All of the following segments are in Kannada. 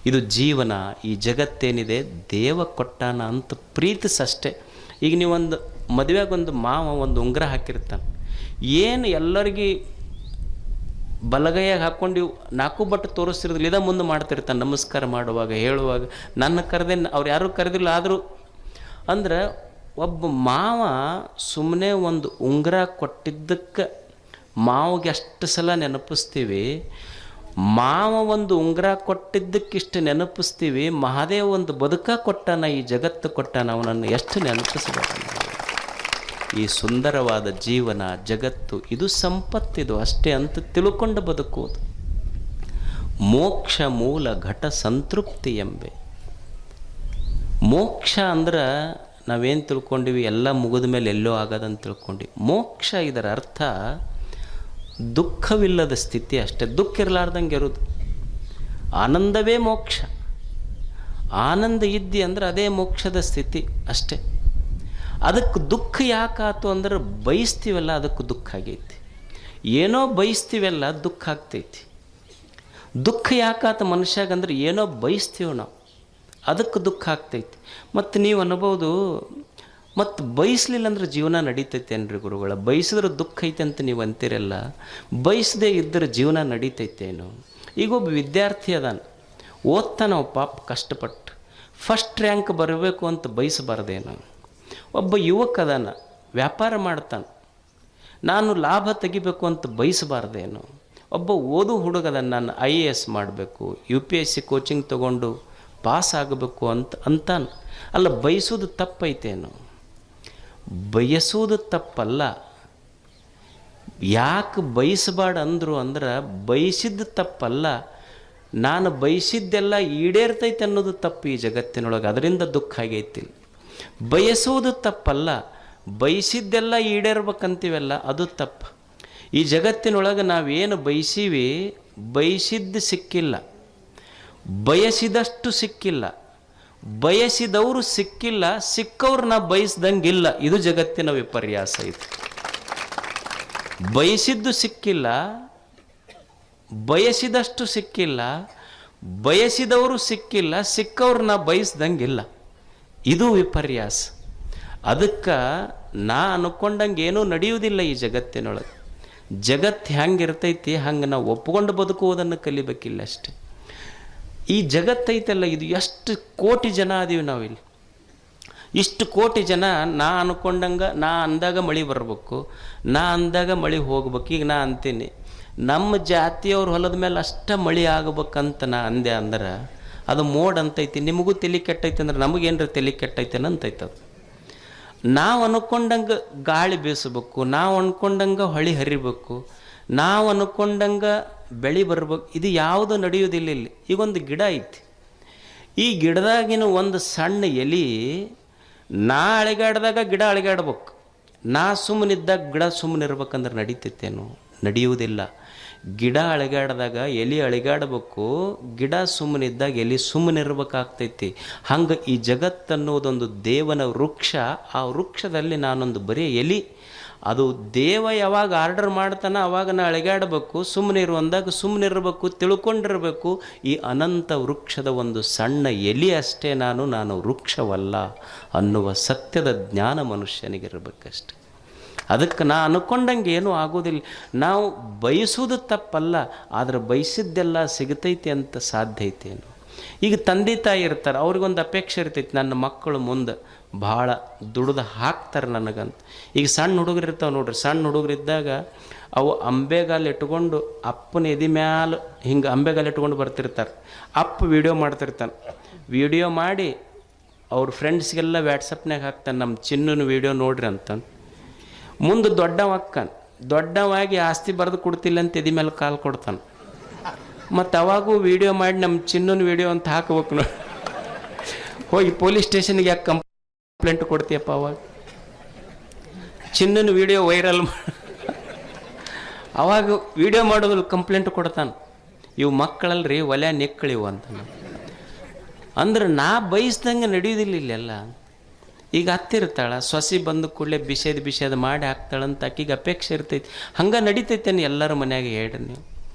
ಇದು ಜೀವನ. ಈ ಜಗತ್ತೇನಿದೆ ದೇವ ಕೊಟ್ಟಾನ ಅಂತ ಪ್ರೀತಿಸಷ್ಟೇ. ಈಗ ನೀವೊಂದು ಮದುವೆಗೊಂದು ಮಾವ ಒಂದು ಉಂಗುರ ಹಾಕಿರ್ತಾನೆ, ಏನು ಎಲ್ಲರಿಗೆ ಬಲಗೈಯಾಗ ಹಾಕ್ಕೊಂಡು ನಾಲ್ಕು ಬಟ್ಟು ತೋರಿಸ್ತಿರೋದಿಲ್ಲ, ಇದ ಮುಂದೆ ಮಾಡ್ತಿರ್ತಾನೆ ನಮಸ್ಕಾರ ಮಾಡುವಾಗ ಹೇಳುವಾಗ. ನನ್ನ ಕರೆದೇ ಅವ್ರು ಯಾರೂ ಕರೆದಿಲ್ಲ, ಆದರೂ ಅಂದ್ರೆ ಒಬ್ಬ ಮಾವ ಸುಮ್ಮನೆ ಒಂದು ಉಂಗುರ ಕೊಟ್ಟಿದ್ದಕ್ಕೆ ಮಾವಿಗೆ ಅಷ್ಟು ಸಲ ನೆನಪಿಸ್ತೀವಿ. ಮಾವ ಒಂದು ಉಂಗುರ ಕೊಟ್ಟಿದ್ದಕ್ಕಿಷ್ಟು ನೆನಪಿಸ್ತೀವಿ. ಮಹಾದೇವ ಒಂದು ಬದುಕ ಕೊಟ್ಟಾನ, ಈ ಜಗತ್ತು ಕೊಟ್ಟಾನ, ಅವನನ್ನು ಎಷ್ಟು ನೆನಪಿಸಬೇಕು. ಈ ಸುಂದರವಾದ ಜೀವನ ಜಗತ್ತು ಇದು ಸಂಪತ್ತಿದು ಅಷ್ಟೇ ಅಂತ ತಿಳ್ಕೊಂಡು ಬದುಕುವುದು. ಮೋಕ್ಷ ಮೂಲ ಘಟ ಸಂತೃಪ್ತಿ ಎಂಬೆ. ಮೋಕ್ಷ ಅಂದ್ರೆ ನಾವೇನು ತಿಳ್ಕೊಂಡಿವಿ, ಎಲ್ಲ ಮುಗಿದ ಮೇಲೆ ಎಲ್ಲೋ ಆಗೋದಂತ ತಿಳ್ಕೊಂಡ್ವಿ. ಮೋಕ್ಷ ಇದರ ಅರ್ಥ ದುಃಖವಿಲ್ಲದ ಸ್ಥಿತಿ ಅಷ್ಟೇ, ದುಃಖ ಇರಲಾರ್ದಂಗೆ ಇರೋದು. ಆನಂದವೇ ಮೋಕ್ಷ. ಆನಂದ ಇದ್ದಿ ಅಂದ್ರೆ ಅದೇ ಮೋಕ್ಷದ ಸ್ಥಿತಿ ಅಷ್ಟೇ. ಅದಕ್ಕೆ ದುಃಖ ಯಾಕಾತು ಅಂದ್ರೆ ಬಯಸ್ತೀವಲ್ಲ, ಅದಕ್ಕೆ ದುಃಖ ಆಗೈತಿ. ಏನೋ ಬಯಸ್ತೀವಲ್ಲ, ದುಃಖ ಆಗ್ತೈತಿ. ದುಃಖ ಯಾಕಾತ ಮನುಷ್ಯಾಗಂದ್ರೆ ಏನೋ ಬಯಸ್ತೀವಿ ನಾವು, ಅದಕ್ಕೆ ದುಃಖ ಆಗ್ತೈತಿ. ಮತ್ತು ನೀವು ಅನ್ಬೋದು, ಮತ್ತು ಬಯಸಲಿಲ್ಲ ಅಂದ್ರೆ ಜೀವನ ನಡೀತೈತೇನ್ರಿ ಗುರುಗಳ? ಬಯಸಿದ್ರೆ ದುಃಖ ಐತೆ ಅಂತ ನೀವು ಅಂತೀರಲ್ಲ, ಬಯಸದೇ ಇದ್ದರೆ ಜೀವನ ನಡೀತೈತೇನು? ಈಗ ಒಬ್ಬ ವಿದ್ಯಾರ್ಥಿ ಅದಾನ, ಓದ್ತಾನ ಪಾಪ ಕಷ್ಟಪಟ್ಟು, ಫಸ್ಟ್ ರ್ಯಾಂಕ್ ಬರಬೇಕು ಅಂತ ಬಯಸಬಾರ್ದೇನು? ಒಬ್ಬ ಯುವಕ ಅದಾನ, ವ್ಯಾಪಾರ ಮಾಡ್ತಾನೆ, ನಾನು ಲಾಭ ತೆಗಿಬೇಕು ಅಂತ ಬಯಸಬಾರ್ದೇನು? ಒಬ್ಬ ಓದು ಹುಡುಗದ, ನಾನು IAS ಮಾಡಬೇಕು, UPSC ಕೋಚಿಂಗ್ ತೊಗೊಂಡು ಪಾಸ್ ಆಗಬೇಕು ಅಂತಾನೆ. ಅಲ್ಲ, ಬಯಸೋದು ತಪ್ಪೈತೇನು? ಬಯಸೋದು ತಪ್ಪಲ್ಲ. ಯಾಕೆ ಬಯಸಬಾರ್ದು ಅಂದರು ಅಂದ್ರೆ, ಬಯಸಿದ್ದು ತಪ್ಪಲ್ಲ, ನಾನು ಬಯಸಿದ್ದೆಲ್ಲ ಈಡೇರ್ತೈತೆ ಅನ್ನೋದು ತಪ್ಪು ಈ ಜಗತ್ತಿನೊಳಗೆ, ಅದರಿಂದ ದುಃಖ ಆಗೈತಿ. ಬಯಸೋದು ತಪ್ಪಲ್ಲ, ಬಯಸಿದ್ದೆಲ್ಲ ಈಡೇರ್ಬೇಕಂತೀವಲ್ಲ ಅದು ತಪ್ಪು. ಈ ಜಗತ್ತಿನೊಳಗೆ ನಾವೇನು ಬಯಸೀವಿ, ಬಯಸಿದ್ದು ಸಿಕ್ಕಿಲ್ಲ, ಬಯಸಿದಷ್ಟು ಸಿಕ್ಕಿಲ್ಲ, ಬಯಸಿದವರು ಸಿಕ್ಕಿಲ್ಲ, ಸಿಕ್ಕವ್ರು ನಾ ಬಯಸ್ದಂಗಿಲ್ಲ. ಇದು ಜಗತ್ತಿನ ವಿಪರ್ಯಾಸ. ಇದು ಬಯಸಿದ್ದು ಸಿಕ್ಕಿಲ್ಲ, ಬಯಸಿದಷ್ಟು ಸಿಕ್ಕಿಲ್ಲ, ಬಯಸಿದವರು ಸಿಕ್ಕಿಲ್ಲ, ಸಿಕ್ಕವ್ರು ನಾ ಬಯಸ್ದಂಗಿಲ್ಲ. ಇದು ವಿಪರ್ಯಾಸ. ಅದಕ್ಕೆ ನಾ ಅನ್ಕೊಂಡಂಗೆ ಏನೂ ನಡೆಯುವುದಿಲ್ಲ ಈ ಜಗತ್ತಿನೊಳಗೆ. ಜಗತ್ತು ಹೆಂಗಿರ್ತೈತಿ ಹಂಗೆ ನಾವು ಒಪ್ಕೊಂಡು ಬದುಕುವುದನ್ನು ಕಲಿಬೇಕಿಲ್ಲ ಅಷ್ಟೆ. ಈ ಜಗತ್ತೈತಲ್ಲ, ಇದು ಎಷ್ಟು ಕೋಟಿ ಜನ ಅದೀವಿ ನಾವಿಲ್ಲಿ. ಇಷ್ಟು ಕೋಟಿ ಜನ ನಾ ಅನ್ಕೊಂಡಂಗೆ, ನಾ ಅಂದಾಗ ಮಳೆ ಬರಬೇಕು, ನಾ ಅಂದಾಗ ಮಳೆ ಹೋಗ್ಬೇಕು. ಈಗ ನಾ ಅಂತೀನಿ, ನಮ್ಮ ಜಾತಿಯವ್ರ ಹೊಲದ ಮೇಲೆ ಅಷ್ಟೇ ಮಳೆ ಆಗ್ಬೇಕಂತ ನಾ ಅಂದೆ ಅಂದ್ರೆ ಅದು ಮೋಡ್ ಅಂತೈತಿ. ನಿಮಗೂ ತಲೆ ಕೆಟ್ಟೈತೆ ಅಂದ್ರೆ ನಮಗೇನ್ರ ತಲೆ ಕೆಟ್ಟೈತೇನ ಅಂತೈತೆ. ಅದು ನಾವು ಅನ್ಕೊಂಡಂಗೆ ಗಾಳಿ ಬೀಸಬೇಕು, ನಾವು ಅನ್ಕೊಂಡಂಗೆ ಹೊಳಿ ಹರಿಬೇಕು, ನಾವು ಅನ್ಕೊಂಡಂಗೆ ಬೆಳೆ ಬರ್ಬೇಕು. ಇದು ಯಾವುದು ನಡೆಯೋದಿಲ್ಲ ಇಲ್ಲಿ. ಈಗೊಂದು ಗಿಡ ಐತಿ, ಈ ಗಿಡದಾಗಿನ ಒಂದು ಸಣ್ಣ ಎಲೆ, ನಾ ಅಳಿಗಾಡ್ದಾಗ ಗಿಡ ಅಳಿಗಾಡ್ಬೇಕು, ನಾ ಸುಮ್ಮನಿದ್ದಾಗ ಗಿಡ ಸುಮ್ಮನೆ ಇರ್ಬೇಕಂದ್ರೆ ನಡೀತೈತೇನು? ನಡೆಯುವುದಿಲ್ಲ. ಗಿಡ ಅಳಿಗಾಡ್ದಾಗ ಎಲೆ ಅಳಿಗಾಡಬೇಕು, ಗಿಡ ಸುಮ್ಮನಿದ್ದಾಗ ಎಲೆ ಸುಮ್ಮನೆ ಇರ್ಬೇಕಾಗ್ತೈತಿ. ಹಂಗೆ ಈ ಜಗತ್ತನ್ನೋದೊಂದು ದೇವನ ವೃಕ್ಷ. ಆ ವೃಕ್ಷದಲ್ಲಿ ನಾನೊಂದು ಬರೀ ಎಲೆ. ಅದು ದೇವ ಯಾವಾಗ ಆರ್ಡರ್ ಮಾಡ್ತಾನೆ ಅವಾಗ ನಾ ಅಳಿಗಾಡಬೇಕು, ಸುಮ್ಮನೆ ಇರುವಂದಾಗ ಸುಮ್ಮನೆ ಇರಬೇಕು, ತಿಳ್ಕೊಂಡಿರಬೇಕು. ಈ ಅನಂತ ವೃಕ್ಷದ ಒಂದು ಸಣ್ಣ ಎಲೆ ಅಷ್ಟೇ ನಾನು ವೃಕ್ಷವಲ್ಲ ಅನ್ನುವ ಸತ್ಯದ ಜ್ಞಾನ ಮನುಷ್ಯನಿಗಿರಬೇಕಷ್ಟೆ. ಅದಕ್ಕೆ ನಾ ಅನ್ಕೊಂಡಂಗೆ ಏನೂ ಆಗೋದಿಲ್ಲ. ನಾವು ಬಯಸೋದು ತಪ್ಪಲ್ಲ, ಆದರೆ ಬಯಸಿದ್ದೆಲ್ಲ ಸಿಗತೈತಿ ಅಂತ ಸಾಧ್ಯ ಐತೇನು? ಈಗ ತಂದೆ ತಾಯಿ ಇರ್ತಾರೆ, ಅವ್ರಿಗೊಂದು ಅಪೇಕ್ಷೆ ಇರ್ತೈತಿ, ನನ್ನ ಮಕ್ಕಳು ಮುಂದೆ ಭಾಳ ದುಡ್ದು ಹಾಕ್ತಾರೆ ನನಗಂತ. ಈಗ ಸಣ್ಣ ಹುಡುಗರು ಇರ್ತಾವೆ ನೋಡ್ರಿ, ಸಣ್ಣ ಹುಡುಗರಿದ್ದಾಗ ಅವು ಅಂಬೆಗಾಲು ಇಟ್ಕೊಂಡು ಅಪ್ಪನ ಎದೆ ಮ್ಯಾಲ ಹಿಂಗೆ ಅಂಬೆಗಾಲು ಇಟ್ಕೊಂಡು ಬರ್ತಿರ್ತಾರೆ. ಅಪ್ಪ ವೀಡಿಯೋ ಮಾಡ್ತಿರ್ತಾನೆ. ವೀಡಿಯೋ ಮಾಡಿ ಅವ್ರ ಫ್ರೆಂಡ್ಸ್ಗೆಲ್ಲ ವ್ಯಾಟ್ಸಪ್ನಾಗ ಹಾಕ್ತಾನೆ, ನಮ್ಮ ಚಿನ್ನನ ವೀಡಿಯೋ ನೋಡ್ರಿ ಅಂತ. ಮುಂದೆ ದೊಡ್ಡವಾಗಿ ಆಸ್ತಿ ಬರೆದು ಕೊಡ್ತಿಲ್ಲ ಅಂತ ಎದೆ ಮೇಲೆ ಕಾಲು ಕೊಡ್ತಾನೆ. ಮತ್ತು ಅವಾಗೂ ವೀಡಿಯೋ ಮಾಡಿ ನಮ್ಮ ಚಿನ್ನನ ವೀಡಿಯೋ ಅಂತ ಹಾಕ್ಬೇಕು ನೋಡಿ. ಹೋಗಿ ಪೊಲೀಸ್ ಸ್ಟೇಷನ್ಗೆ ಯಾಕೆ ಕಂಪ್ಲೇಂಟ್ ಕೊಡ್ತೀಯಪ್ಪ? ಅವಾಗ ಚಿನ್ನನ ವೀಡಿಯೋ ವೈರಲ್ ಅವಾಗ ವೀಡಿಯೋ ಮಾಡೋದ್ರಲ್ಲಿ ಕಂಪ್ಲೇಂಟ್ ಕೊಡ್ತಾನೆ. ಇವು ಮಕ್ಕಳಲ್ರಿ ಒಲೆ ನೆಕ್ಕಳಿವು ಅಂತ. ಅಂದ್ರೆ ನಾ ಬಯಸ್ದಂಗೆ ನಡೆಯೋದಿಲ್ಲ ಇಲ್ಲೆಲ್ಲ. ಈಗ ಹತ್ತಿರ್ತಾಳೆ, ಸೊಸಿ ಬಂದು ಕೂಡಲೇ ಬಿಷೇದ್ ಮಾಡಿ ಹಾಕ್ತಾಳಂತ ಆಕಿಗೆ ಅಪೇಕ್ಷೆ ಇರ್ತೈತಿ. ಹಂಗೆ ನಡೀತೈತೇನೆ ಎಲ್ಲರ ಮನ್ಯಾಗ ಹೇಳ್ರಿ ನೀವು?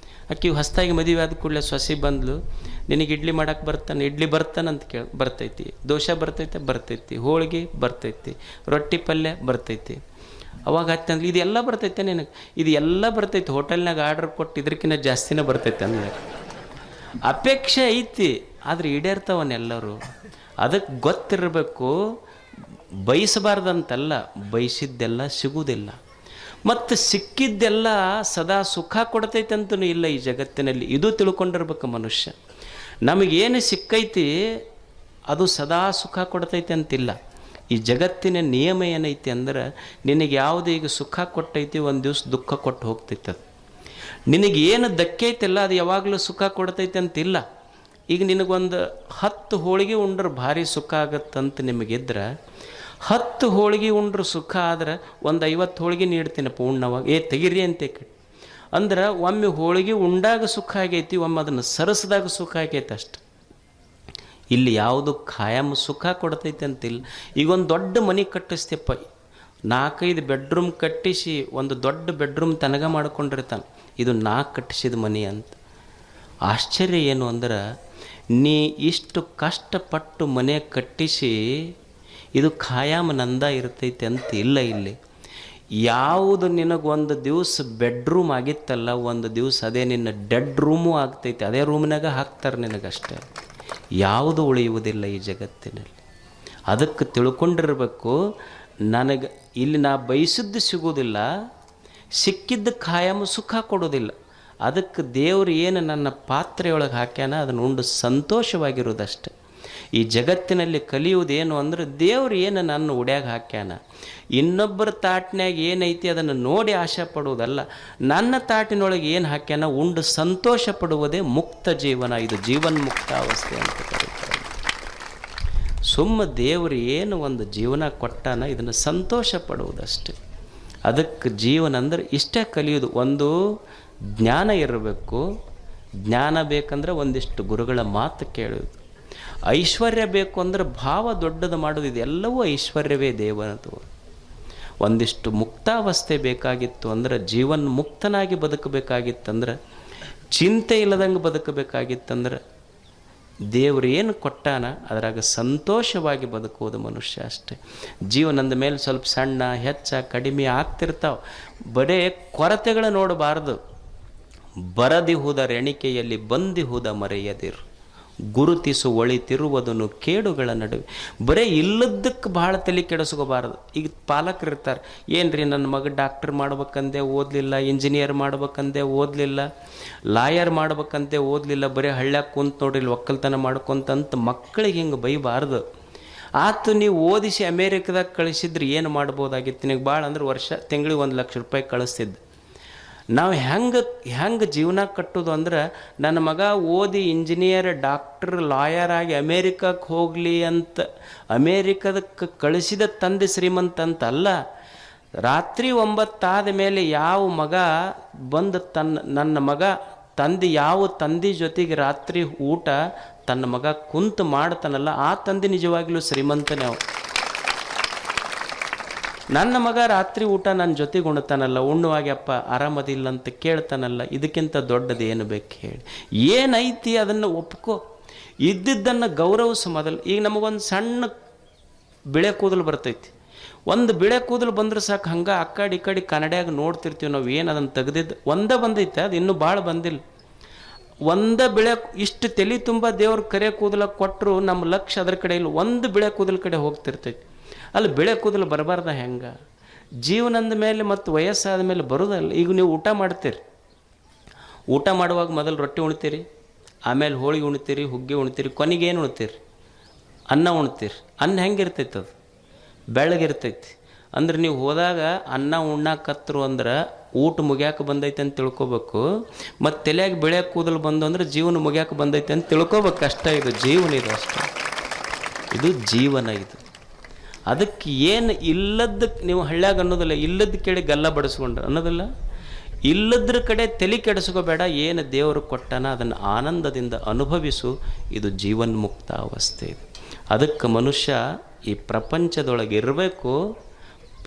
ಆಕೆ ಹೊಸ್ದಾಗಿ ಮದುವೆ ಆದ ಕೂಡಲೇ ಸೊಸೆ ಬಂದ್ಲು, ನಿನಗೆ ಇಡ್ಲಿ ಮಾಡಕ್ಕೆ ಬರ್ತಾನೆ, ಇಡ್ಲಿ ಬರ್ತಾನಂತ ಬರ್ತೈತಿ, ದೋಸೆ ಬರ್ತೈತಿ, ಹೋಳಿಗೆ ಬರ್ತೈತಿ, ರೊಟ್ಟಿ ಪಲ್ಯ ಬರ್ತೈತಿ. ಅವಾಗ ಹತ್ತಂದ್ಲಿ, ಇದೆಲ್ಲ ಬರ್ತೈತೆ ನಿನಗೆ? ಇದು ಎಲ್ಲ ಬರ್ತೈತಿ, ಹೋಟೆಲ್ನಾಗ ಆರ್ಡ್ರ್ ಕೊಟ್ಟು ಇದಕ್ಕಿಂತ ಜಾಸ್ತಿನೇ ಬರ್ತೈತೆ ಅಂದ್ರೆ. ಅಪೇಕ್ಷೆ ಐತಿ, ಆದರೆ ಈಡೇರ್ತಾವನ್ನೆಲ್ಲರೂ. ಅದಕ್ಕೆ ಗೊತ್ತಿರಬೇಕು, ಬಯಸಬಾರ್ದಂತಲ್ಲ, ಬಯಸಿದ್ದೆಲ್ಲ ಸಿಗುವುದಿಲ್ಲ. ಮತ್ತು ಸಿಕ್ಕಿದ್ದೆಲ್ಲ ಸದಾ ಸುಖ ಕೊಡ್ತೈತಂತೂ ಇಲ್ಲ ಈ ಜಗತ್ತಿನಲ್ಲಿ. ಇದು ತಿಳ್ಕೊಂಡಿರ್ಬೇಕು ಮನುಷ್ಯ. ನಮಗೇನು ಸಿಕ್ಕೈತಿ ಅದು ಸದಾ ಸುಖ ಕೊಡ್ತೈತೆ ಅಂತಿಲ್ಲ. ಈ ಜಗತ್ತಿನ ನಿಯಮ ಏನೈತಿ ಅಂದ್ರೆ, ನಿನಗೆ ಯಾವುದು ಈಗ ಸುಖ ಕೊಟ್ಟೈತಿ ಒಂದು ದಿವಸ ದುಃಖ ಕೊಟ್ಟು ಹೋಗ್ತೈತೆ. ಅದು ನಿನಗೇನು ಧಕ್ಕೈತಿಲ್ಲ ಅದು ಯಾವಾಗಲೂ ಸುಖ ಕೊಡ್ತೈತೆ ಅಂತಿಲ್ಲ. ಈಗ ನಿನಗೊಂದು 10 ಹೋಳಿಗೆ ಉಂಡ್ರೆ ಭಾರಿ ಸುಖ ಆಗತ್ತಂತ ನಿಮಗಿದ್ರೆ, 10 ಹೋಳಿಗೆ ಉಂಡ್ರೆ ಸುಖ ಆದ್ರೆ ಒಂದು 50 ಹೋಳಿಗೆ ನೀಡ್ತೀನಪ್ಪ ಉಣ್ಣವಾಗ, ತೆಗಿರಿ ಅಂತ ಅಂದ್ರೆ ಒಮ್ಮೆ ಹೋಳಿಗೆ ಉಂಡಾಗ ಸುಖ ಆಗೈತಿ, ಒಮ್ಮೆ ಅದನ್ನು ಸರಸ್ದಾಗ ಸುಖ ಆಗೈತೆ ಅಷ್ಟು. ಇಲ್ಲಿ ಯಾವುದು ಖಾಯಂ ಸುಖ ಕೊಡ್ತೈತೆ ಅಂತಿಲ್ಲ. ಈಗ ಒಂದು ದೊಡ್ಡ ಮನೆ ಕಟ್ಟಿಸ್ತೇಪ್ಪ, 4-5 ಬೆಡ್ರೂಮ್ ಕಟ್ಟಿಸಿ ಒಂದು ದೊಡ್ಡ ಬೆಡ್ರೂಮ್ ತನಗ ಮಾಡ್ಕೊಂಡಿರ್ತಾನೆ, ಇದು ನಾ ಕಟ್ಟಿಸಿದ ಮನೆ ಅಂತ. ಆಶ್ಚರ್ಯ ಏನು ಅಂದ್ರೆ, ನೀ ಇಷ್ಟು ಕಷ್ಟಪಟ್ಟು ಮನೆ ಕಟ್ಟಿಸಿ ಇದು ಖಾಯಂ ನಂದ ಇರ್ತೈತೆ ಅಂತ ಇಲ್ಲ. ಇಲ್ಲಿ ಯಾವುದು ನಿನಗೊಂದು ದಿವಸ ಬೆಡ್ರೂಮ್ ಆಗಿತ್ತಲ್ಲ, ಒಂದು ದಿವಸ ಅದೇ ನಿನ್ನ ಡೆಡ್ ರೂಮು ಆಗ್ತೈತೆ, ಅದೇ ರೂಮ್ನಾಗ ಹಾಕ್ತಾರೆ ನಿನಗಷ್ಟೇ. ಯಾವುದು ಉಳಿಯುವುದಿಲ್ಲ ಈ ಜಗತ್ತಿನಲ್ಲಿ. ಅದಕ್ಕೆ ತಿಳ್ಕೊಂಡಿರಬೇಕು, ನನಗೆ ಇಲ್ಲಿ ನಾ ಬಯಸಿದ್ದು ಸಿಗೋದಿಲ್ಲ, ಸಿಕ್ಕಿದ್ದು ಖಾಯಂ ಸುಖ ಕೊಡೋದಿಲ್ಲ. ಅದಕ್ಕೆ ದೇವರು ಏನು ನನ್ನ ಪಾತ್ರೆಯೊಳಗೆ ಹಾಕ್ಯಾನ ಅದನ್ನು ಉಂಡು ಸಂತೋಷವಾಗಿರೋದಷ್ಟೆ. ಈ ಜಗತ್ತಿನಲ್ಲಿ ಕಲಿಯುವುದೇನು ಅಂದ್ರೆ, ದೇವ್ರು ಏನು ನನ್ನ ಉಡ್ಯಾಗ ಹಾಕ್ಯಾನ, ಇನ್ನೊಬ್ಬರ ತಾಟಿನಾಗ ಏನೈತಿ ಅದನ್ನು ನೋಡಿ ಆಶೆ ಪಡುವುದಲ್ಲ, ನನ್ನ ತಾಟಿನೊಳಗೆ ಏನು ಹಾಕ್ಯಾನ ಉಂಡು ಸಂತೋಷ ಪಡುವುದೇ ಮುಕ್ತ ಜೀವನ. ಇದು ಜೀವನ್ಮುಕ್ತ ಅವಸ್ಥೆ ಅಂತ ಕರೀತಾರೆ. ಸುಮ್ಮ ದೇವರು ಏನು ಒಂದು ಜೀವನ ಕೊಟ್ಟಾನ, ಇದನ್ನು ಸಂತೋಷ ಪಡುವುದಷ್ಟೆ. ಅದಕ್ಕೆ ಜೀವನ ಅಂದ್ರೆ ಇಷ್ಟೇ ಕಲಿಯೋದು. ಒಂದು ಜ್ಞಾನ ಇರಬೇಕು, ಜ್ಞಾನ ಬೇಕಂದ್ರೆ ಒಂದಿಷ್ಟು ಗುರುಗಳ ಮಾತು ಕೇಳೋದು. ಐಶ್ವರ್ಯ ಬೇಕು ಅಂದ್ರೆ ಭಾವ ದೊಡ್ಡದು ಮಾಡೋದು, ಇದೆಲ್ಲವೂ ಐಶ್ವರ್ಯವೇ ದೇವನದು. ಒಂದಿಷ್ಟು ಮುಕ್ತಾವಸ್ಥೆ ಬೇಕಾಗಿತ್ತು ಅಂದ್ರೆ, ಜೀವನ್ ಮುಕ್ತನಾಗಿ ಬದುಕಬೇಕಾಗಿತ್ತಂದ್ರೆ, ಚಿಂತೆ ಇಲ್ಲದಂಗೆ ಬದುಕಬೇಕಾಗಿತ್ತಂದ್ರೆ, ದೇವರು ಏನು ಕೊಟ್ಟಾನ ಅದರಾಗ ಸಂತೋಷವಾಗಿ ಬದುಕುವುದು ಮನುಷ್ಯ ಅಷ್ಟೆ. ಜೀವನದ ಮೇಲೆ ಸ್ವಲ್ಪ ಸಣ್ಣ ಹೆಚ್ಚ ಕಡಿಮೆ ಆಗ್ತಿರ್ತಾವೆ, ಬರೇ ಕೊರತೆಗಳ ನೋಡಬಾರ್ದು. ಬರದಿಹುದರ ಎಣಿಕೆಯಲ್ಲಿ ಬಂದಿಹುದ ಮರೆಯದಿರು, ಗುರುತಿಸು ಒಳಿತಿರುವುದನ್ನು ಕೇಡುಗಳ ನಡುವೆ. ಬರೀ ಇಲ್ಲದಕ್ಕೆ ಭಾಳ ತಲೆ ಕೆಡಿಸ್ಕೋಬಾರ್ದು. ಈಗ ಪಾಲಕರು ಇರ್ತಾರೆ, ಏನ್ರಿ ನನ್ನ ಮಗ ಡಾಕ್ಟರ್ ಮಾಡ್ಬೇಕಂದೆ ಓದಲಿಲ್ಲ, ಇಂಜಿನಿಯರ್ ಮಾಡ್ಬೇಕಂದೆ ಓದಲಿಲ್ಲ, ಲಾಯರ್ ಮಾಡ್ಬೇಕಂತೆ ಓದಲಿಲ್ಲ, ಬರೀ ಹಳ್ಳ್ಯಾಗ ಕುಂತು ನೋಡ್ರಿ ಇಲ್ಲಿ ಒಕ್ಕಲ್ತನ ಮಾಡ್ಕೊಂತಂತ ಮಕ್ಕಳಿಗೆ ಹಿಂಗೆ ಬೈಬಾರ್ದು. ಆತು ನೀವು ಓದಿಸಿ ಅಮೇರಿಕದಾಗ ಕಳಿಸಿದ್ರೆ ಏನು ಮಾಡ್ಬೋದಾಗಿತ್ತು, ನಿನಗೆ ಭಾಳ ಅಂದ್ರೆ ತಿಂಗಳಿಗೆ 1 ಲಕ್ಷ ರೂಪಾಯಿ ಕಳಿಸ್ತಿದ್ದು. ನಾವು ಹೆಂಗೆ ಜೀವನ ಕಟ್ಟೋದು ಅಂದ್ರೆ, ನನ್ನ ಮಗ ಓದಿ ಇಂಜಿನಿಯರ್ ಡಾಕ್ಟರ್ ಲಾಯರ್ ಆಗಿ ಅಮೇರಿಕಕ್ಕೆ ಹೋಗಲಿ ಅಂತ ಅಮೇರಿಕದಕ್ಕೆ ಕಳಿಸಿದ ತಂದೆ ಶ್ರೀಮಂತ ಅಂತಲ್ಲ. ರಾತ್ರಿ 9 ಆದ ಮೇಲೆ ಯಾವ ಮಗ ಬಂದು ನನ್ನ ಮಗ ಯಾವ ತಂದೆ ಜೊತೆಗೆ ರಾತ್ರಿ ಊಟ ತನ್ನ ಮಗ ಕುಂತು ಮಾಡ್ತಾನಲ್ಲ, ಆ ತಂದೆ ನಿಜವಾಗ್ಲೂ ಶ್ರೀಮಂತನೇ. ಅವ ನನ್ನ ಮಗ ರಾತ್ರಿ ಊಟ ನನ್ನ ಜೊತೆಗೆ ಉಣ್ತಾನಲ್ಲ, ಉಣ್ಣುವಾಗ್ಯಪ್ಪ ಆರಾಮದಿಲ್ಲ ಅಂತ ಕೇಳ್ತಾನಲ್ಲ, ಇದಕ್ಕಿಂತ ದೊಡ್ಡದು ಏನು ಬೇಕು ಹೇಳಿ? ಏನೈತಿ ಅದನ್ನು ಒಪ್ಕೋ, ಇದ್ದಿದ್ದನ್ನು ಗೌರವಿಸು ಮೊದಲು. ಈಗ ನಮಗೊಂದು ಸಣ್ಣ ಬಿಳೆ ಕೂದಲು ಬರ್ತೈತಿ, ಒಂದು ಬಿಳೆ ಕೂದಲು ಬಂದ್ರೆ ಸಾಕು, ಹಂಗೆ ಆ ಕಡೆ ಈ ಕಡೆ ಕನ್ನಡಿಯಾಗ ನೋಡ್ತಿರ್ತೀವಿ ನಾವು. ಏನು ಅದನ್ನು ತೆಗೆದಿದ್ದು ಒಂದೇ ಬಂದೈತೆ, ಅದು ಇನ್ನೂ ಭಾಳ ಬಂದಿಲ್ಲ. ಒಂದೇ ಬಿಳೆ ಇಷ್ಟು ತಲೆ ತುಂಬ ದೇವ್ರ ಕರೆ ಕೂದಲ ಕೊಟ್ಟರು ನಮ್ಮ ಲಕ್ಷ್ಯ ಅದರ ಕಡೆ ಇಲ್ಲ, ಒಂದು ಬಿಳೆ ಕೂದಲ ಕಡೆ ಹೋಗ್ತಿರ್ತೈತಿ. ಅಲ್ಲಿ ಬಿಳೆ ಕೂದಲು ಬರಬಾರ್ದ ಹೆಂಗೆ? ಜೀವನದ ಮೇಲೆ ಮತ್ತು ವಯಸ್ಸಾದ ಮೇಲೆ ಬರೋದಲ್ಲ. ಈಗ ನೀವು ಊಟ ಮಾಡ್ತೀರಿ, ಊಟ ಮಾಡುವಾಗ ಮೊದಲು ರೊಟ್ಟಿ ಉಣ್ತೀರಿ, ಆಮೇಲೆ ಹೋಳಿಗೆ ಉಣ್ತೀರಿ, ಹುಗ್ಗಿ ಉಣ್ತೀರಿ, ಕೊನೆಗೆ ಏನು ಉಣ್ತೀರಿ? ಅನ್ನ ಉಣ್ತೀರಿ. ಅನ್ನ ಹೆಂಗಿರ್ತೈತೆ? ಅದು ಬೆಳ್ಳಗಿರ್ತೈತಿ. ಅಂದ್ರೆ ನೀವು ಹೋದಾಗ ಅನ್ನ ಉಣ್ಣಾಕತ್ರು ಅಂದ್ರೆ ಊಟ ಮುಗ್ಯಾಕೆ ಬಂದೈತೆ ಅಂತ ತಿಳ್ಕೊಬೇಕು. ಮತ್ತು ತಲೆಯಾಗಿ ಬೆಳೆ ಕೂದಲು ಬಂದು ಅಂದ್ರೆ ಜೀವನ ಮುಗ್ಯಾಕೆ ಬಂದೈತೆ ಅಂತ ತಿಳ್ಕೊಬೇಕು ಅಷ್ಟೇ. ಇದು ಜೀವನ, ಇದು ಅಷ್ಟೇ, ಇದು ಜೀವನ. ಇದು ಅದಕ್ಕೆ ಏನು ಇಲ್ಲದಕ್ಕೆ ನೀವು ಹಳ್ಳ್ಯಾಗ ಅನ್ನೋದಿಲ್ಲ, ಇಲ್ಲದ ಕೇಳಿ ಗಲ್ಲ ಬಡಿಸ್ಕೊಂಡ್ರೆ ಅನ್ನೋದಿಲ್ಲ. ಇಲ್ಲದ್ರ ಕಡೆ ತಲೆ ಕೆಡಿಸ್ಕೋಬೇಡ. ಏನು ದೇವರು ಕೊಟ್ಟಾನ ಅದನ್ನು ಆನಂದದಿಂದ ಅನುಭವಿಸು. ಇದು ಜೀವನ್ಮುಕ್ತ ಅವಸ್ಥೆ. ಇದು ಅದಕ್ಕೆ ಮನುಷ್ಯ ಈ ಪ್ರಪಂಚದೊಳಗೆ ಇರಬೇಕು,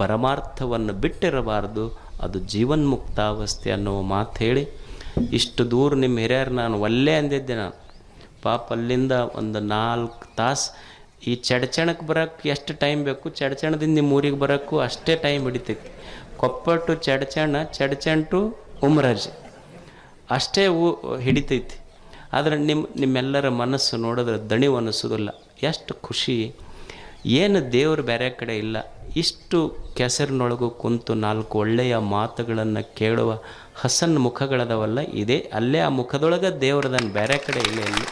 ಪರಮಾರ್ಥವನ್ನು ಬಿಟ್ಟಿರಬಾರ್ದು. ಅದು ಜೀವನ್ಮುಕ್ತ ಅವಸ್ಥೆ ಅನ್ನೋ ಮಾತು ಹೇಳಿ ಇಷ್ಟು ದೂರ ನಿಮ್ಮ ಹಿರಿಯರು ನಾನು ಒಲ್ಲೆ ಅಂದಿದ್ದೆ ನಾನು. ಪಾಪ ಅಲ್ಲಿಂದ ಒಂದು 4 ತಾಸು ಈ ಚಡ್ಚಣಕ್ಕೆ ಬರೋಕ್ಕೆ ಎಷ್ಟು ಟೈಮ್ ಬೇಕು, ಚಡ್ಚಣದಿಂದ ನಿಮ್ಮ ಊರಿಗೆ ಬರೋಕ್ಕೂ ಅಷ್ಟೇ ಟೈಮ್ ಹಿಡಿತೈತಿ. ಕೊಪ್ಪ ಟು ಚಡ್ಚಣ ಟು ಉಮ್ರಾಜ್ ಅಷ್ಟೇ ಹಿಡಿತೈತಿ. ಆದರೆ ನಿಮ್ಮೆಲ್ಲರ ಮನಸ್ಸು ನೋಡಿದ್ರೆ ದಣಿವು ಅನ್ನಿಸೋದಿಲ್ಲ. ಎಷ್ಟು ಖುಷಿ. ಏನು ದೇವರು ಬೇರೆ ಕಡೆ ಇಲ್ಲ. ಇಷ್ಟು ಕೆಸರಿನೊಳಗೂ ಕುಂತು 4 ಒಳ್ಳೆಯ ಮಾತುಗಳನ್ನು ಕೇಳುವ ಹಸನ್ ಮುಖಗಳದವಲ್ಲ, ಇದೇ ಅಲ್ಲೇ ಆ ಮುಖದೊಳಗೆ ದೇವ್ರದನ್ನು ಬೇರೆ ಕಡೆ ಇಲ್ಲ ಇಲ್ಲಿ.